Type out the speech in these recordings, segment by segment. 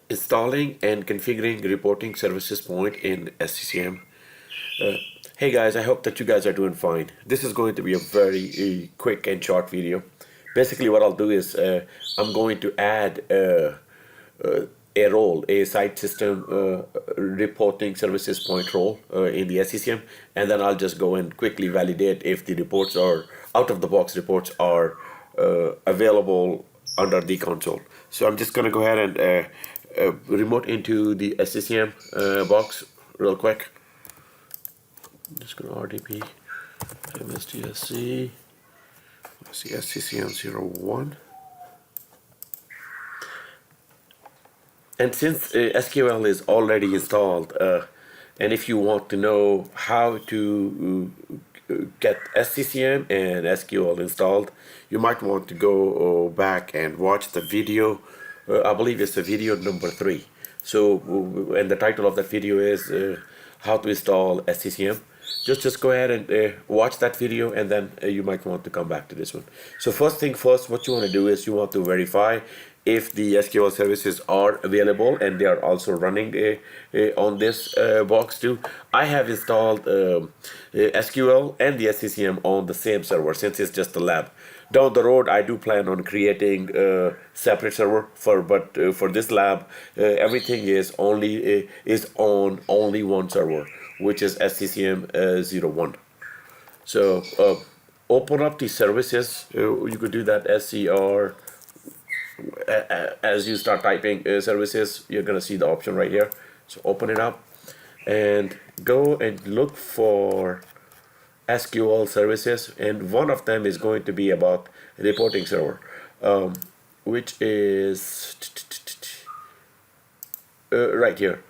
Installing and configuring reporting services point in SCCM. Hey guys, I hope that you guys are doing fine. This is going to be a very quick and short video. Basically what I'll do is I'm going to add a role, a site system reporting services point role in the SCCM, and then I'll just go and quickly validate if the reports are out of the box reports are available under the console. So I'm just going to go ahead and remote into the SCCM box real quick. I'm just going to RDP MSDSC. Let's see, SCCM 01. And since SQL is already installed, and if you want to know how to get SCCM and SQL installed, you might want to go back and watch the video. I believe it's the video number 3. So, and the title of that video is how to install SCCM. Just go ahead and watch that video, and then you might want to come back to this one. So first thing first, what you want to do is you want to verify if the SQL services are available and they are also running on this box too. I have installed SQL and the SCCM on the same server since it's just a lab. Down the road, I do plan on creating a separate server but for this lab, everything is on only one server, which is SCCM 01. So open up the services. You could do that SCR. As you start typing services, you're going to see the option right here. So open it up and go and look for SQL services, and one of them is going to be about reporting server, which is right here.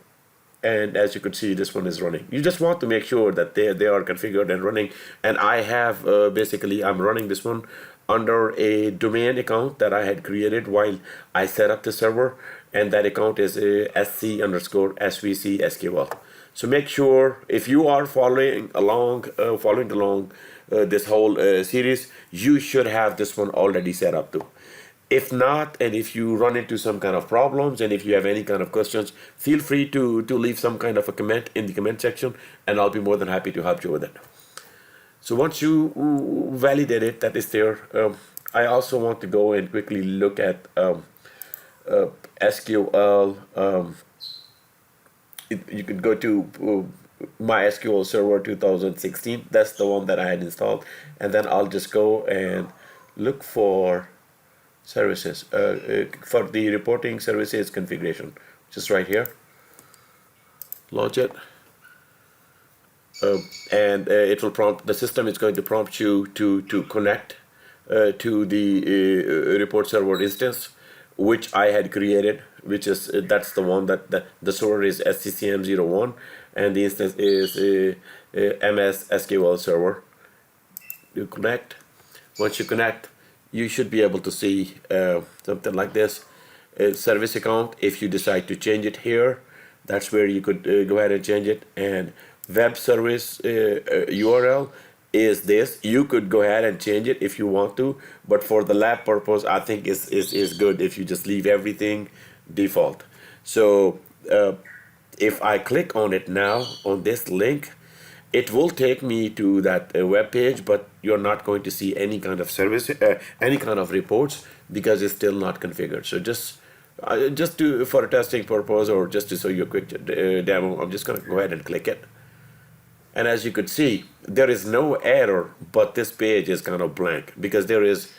And as you could see, this one is running. You just want to make sure that they are configured and running. And I have basically I'm running this one under a domain account that I had created while I set up the server, and that account is SC_SVC SQL. So make sure if you are following along this whole series, you should have this one already set up too. If not, and if you run into some kind of problems, and if you have any kind of questions, feel free to leave some kind of a comment in the comment section, and I'll be more than happy to help you with it. So once you validate it, that is there. I also want to go and quickly look at SQL. You could go to my SQL Server 2016. That's the one that I had installed, and then I'll just go and look for services for the reporting services configuration, just right here. Launch it. And it will prompt, the system is going to prompt you to connect to the report server instance, which I had created, which is that's the one that the server is SCCM 01 and the instance is MS SQL Server. You connect. Once you connect, you should be able to see something like this. Service account, if you decide to change it here, that's where you could go ahead and change it. And web service URL is this. You could go ahead and change it if you want to, but for the lab purpose, I think is good if you just leave everything default. So if I click on it now on this link, it will take me to that web page, but you're not going to see any kind of service, any kind of reports, because it's still not configured. So just for a testing purpose, or just to show you a quick demo, I'm just going to go ahead and click it. And as you could see, there is no error, but this page is kind of blank because there is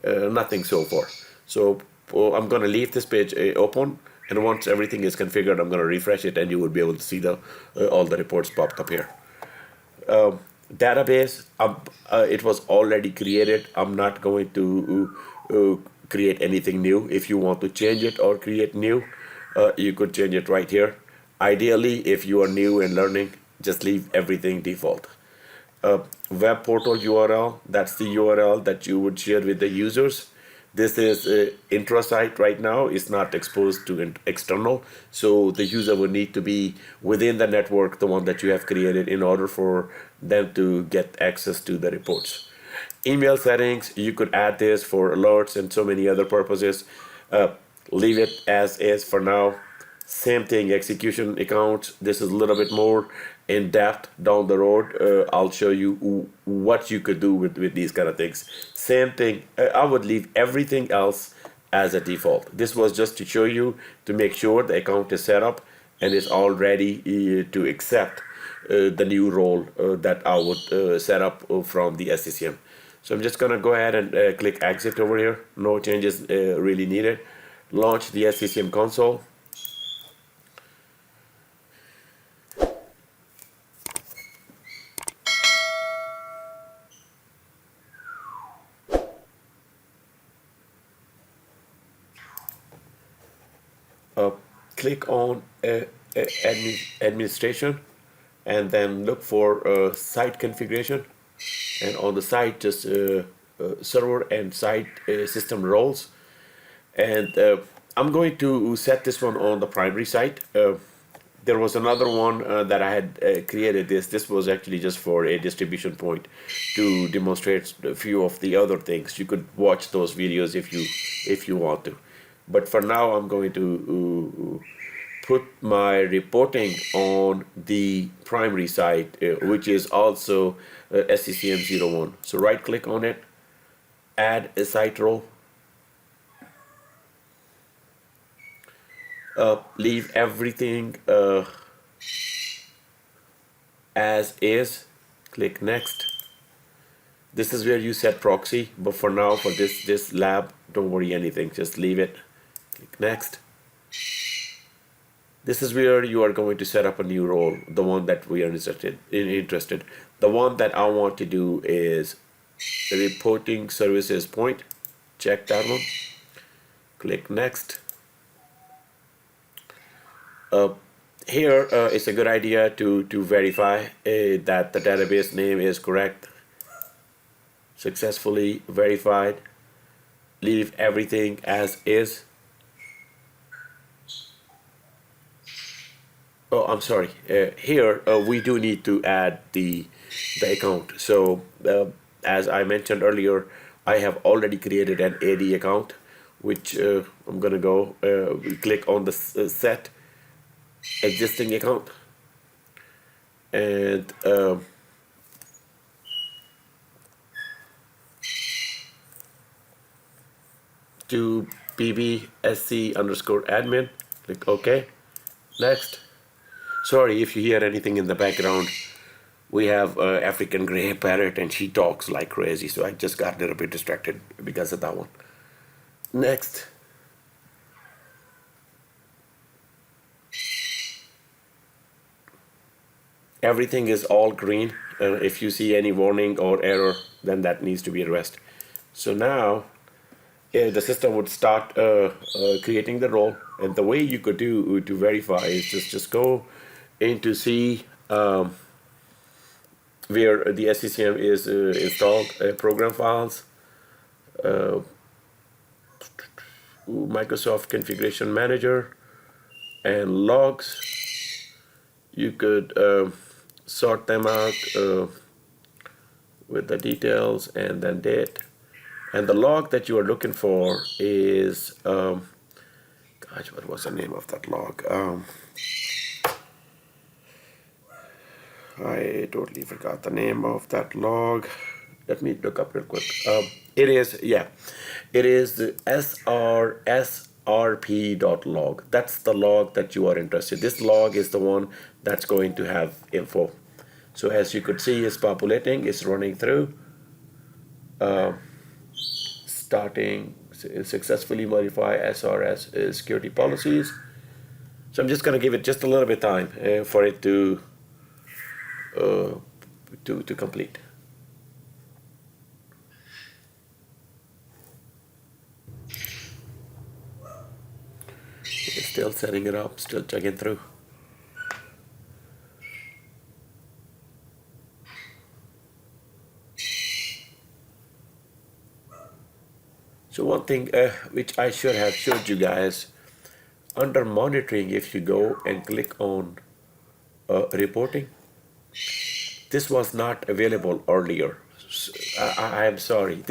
nothing so far. So I'm going to leave this page open, and once everything is configured, I'm going to refresh it, and you will be able to see the all the reports popped up here. Database, it was already created. I'm not going to create anything new. If you want to change it or create new, you could change it right here. Ideally, if you are new and learning, just leave everything default. Web portal URL, that's the URL that you would share with the users. This is intra-site right now. It's not exposed to external. So the user would need to be within the network, the one that you have created, in order for them to get access to the reports. Email settings, you could add this for alerts and so many other purposes. Leave it as is for now. Same thing, execution accounts. This is a little bit more in depth down the road. I'll show you what you could do with these kind of things. Same thing, I would leave everything else as a default. This was just to show you, to make sure the account is set up and is all ready to accept the new role that I would set up from the SCCM. So I'm just gonna go ahead and click exit over here. No changes really needed. Launch the SCCM console. Click on administration, and then look for site configuration, and on the site just server and site system roles, and I'm going to set this one on the primary site. There was another one that I had created. This was actually just for a distribution point to demonstrate a few of the other things. You could watch those videos if you want to, but for now I'm going to put my reporting on the primary site, which is also SCCM 01. So right click on it, add a site role, leave everything as is, click next. This is where you set proxy, but for now, for this lab, don't worry anything, just leave it, click next. This is where you are going to set up a new role, the one that we are interested. The one that I want to do is reporting services point. Check that one. Click next. Here it's a good idea to verify that the database name is correct. Successfully verified. Leave everything as is. Oh, I'm sorry. Here we do need to add the account. So as I mentioned earlier, I have already created an AD account, which I'm gonna go click on the set existing account, and to Bibi SC_admin. Click OK. Next. Sorry if you hear anything in the background. We have African gray parrot and she talks like crazy, so I just got a little bit distracted because of that one. Next. Everything is all green. If you see any warning or error, then that needs to be addressed. So now the system would start creating the role, and the way you could do to verify is just go into see where the SCCM is installed, program files, Microsoft Configuration Manager, and logs. You could sort them out with the details and then date. And the log that you are looking for is, gosh, what was the name of that log? I totally forgot the name of that log. Let me look up real quick. It is the SRP.log. That's the log that you are interested in. This log is the one that's going to have info. So as you could see, it's populating, it's running through. Starting successfully modify SRS security policies. So I'm just going to give it just a little bit of time for it to complete. It's still setting it up, still checking through. So one thing which I should have showed you guys, under monitoring, if you go and click on reporting, this was not available earlier. I am sorry.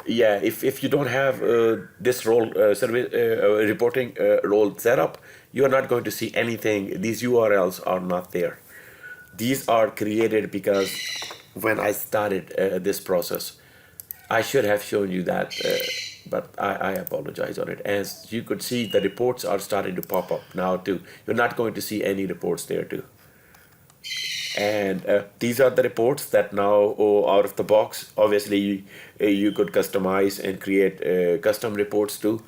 yeah, if you don't have this role service reporting role set up, you are not going to see anything. These URLs are not there. These are created because when I started this process, I should have shown you that, but I apologize on it. As you could see, the reports are starting to pop up now too. You're not going to see any reports there too. And these are the reports that now, out of the box, obviously you could customize and create custom reports too.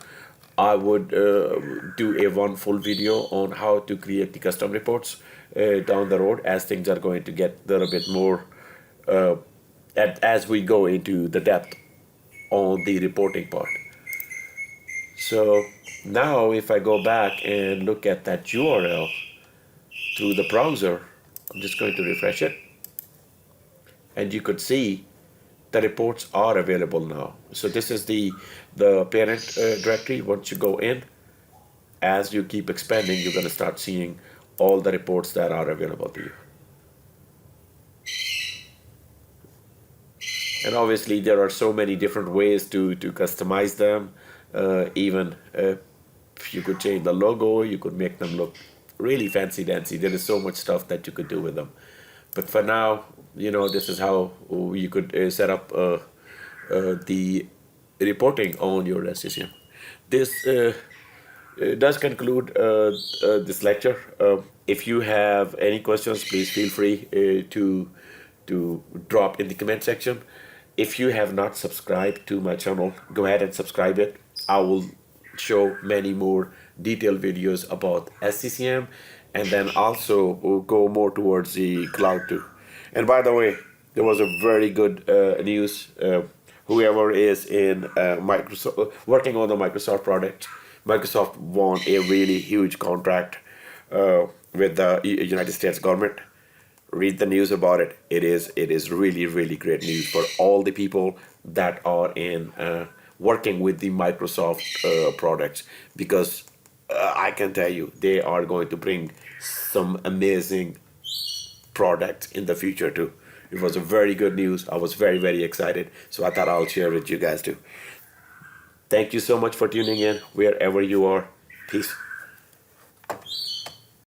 I would do a one full video on how to create the custom reports down the road, as things are going to get a little bit more as we go into the depth on the reporting part. So now if I go back and look at that URL through the browser, I'm just going to refresh it, and you could see the reports are available now. So this is the parent directory. Once you go in, as you keep expanding, you're going to start seeing all the reports that are available to you. And obviously there are so many different ways to customize them. Even you could change the logo, you could make them look really fancy dancy. There is so much stuff that you could do with them. But for now, this is how you could set up the reporting on your SCCM. This does conclude this lecture. If you have any questions, please feel free to drop in the comment section. If you have not subscribed to my channel, go ahead and subscribe it. I will show many more detailed videos about SCCM, and then also we'll go more towards the cloud too. And by the way, there was a very good news. Whoever is in Microsoft, working on the Microsoft product, Microsoft won a really huge contract with the United States government. Read the news about it. It is really, really great news for all the people that are in working with the Microsoft products, because I can tell you they are going to bring some amazing products in the future too. It was a very good news. I was very, very excited. So I thought I'll share with you guys too. Thank you so much for tuning in wherever you are. Peace.